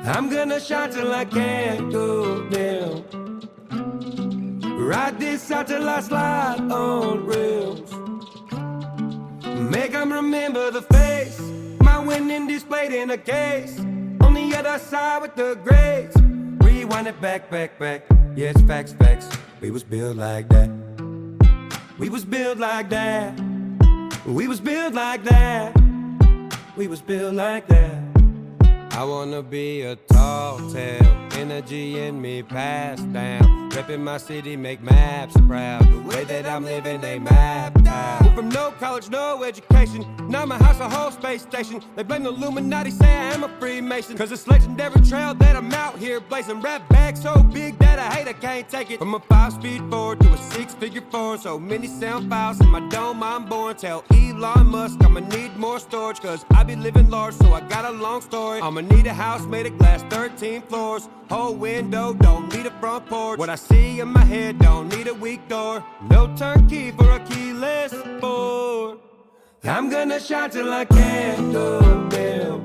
I'm gonna shine till I can't go down. Ride this out till I slide on rails. Make 'em remember the face, my winning displayed in a case. On the other side with the grades. Rewind it back, back, back. Yeah, it's facts, facts. We was built like that. We was built like that. We was built like that. We was built like that. I wanna be a tall tale, energy in me passed down. Reppin' my city, make maps proud. The way that I'm living, they mapped out. Went from no college, no education. Now my house a whole space station. They blame the Illuminati, say I am a Freemason. Cause it's legendary trail that I'm out here blazing. Rap bag so big that I hate I can't take it. From a 5-speed Ford to a 6-figure foreign. So many sound files in my dome I'm born. Tell Elon Musk I'ma need more storage. Cause I be living large, so I got a long story. I'ma need a house made of glass, 13 floors. Whole window, don't need a front porch. What I see in my head, don't need a weak door. No turnkey for a keyless Ford. I'm gonna shine till I can't go down.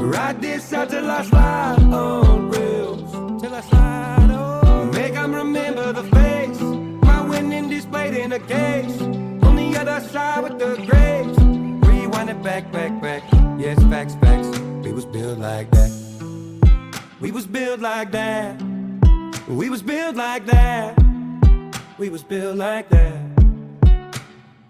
Ride this out till I slide on rails. Till I slide on. Make 'em remember the face, my winning displayed in a case. On the other side with the grapes. Rewind it back, back, back. Yeah, it's facts, facts. We was built like that. We was built like that. We was built like that. We was built like that.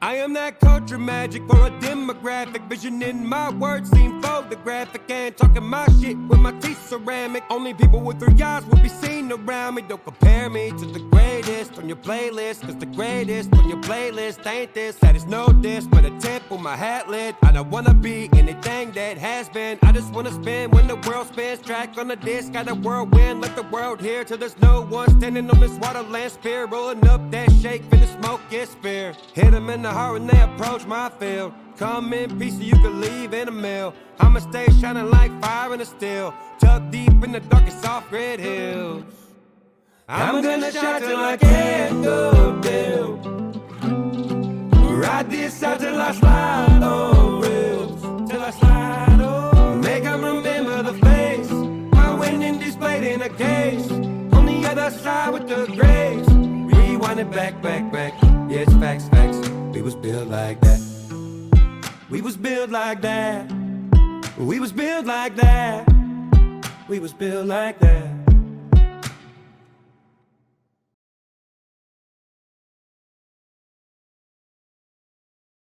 I am that country magic for a demographic. Vision in my words seem photographic. And talking my shit with my teeth ceramic. Only people with 3 eyes will be seen around me. Don't compare me to the greatest on your playlist. Cause the greatest on your playlist ain't this. That is no diss, but a tip on my hat lid. I don't wanna be anything that has been. I just wanna spin when the world spins. Track on the disc, got a whirlwind. Let the world hear till there's no one standing on this waterland spear. Rolling up that shake, finna smoke gets spear. Hit 'em in the heart when they approach my field. Come in peace so you can leave in a mill. I'ma stay shining like fire in a steel. Tucked deep in the darkest off-grid hills. I'm gonna shine till I can't go down. Ride this out till I slide on rails. Till I slide on. Make 'em remember the face, my winning displayed in a case. On the other side with the grapes. Rewind it back, back, back. Yeah, it's facts, facts. We was built like that. We was built like that. We was built like that. We was built like that.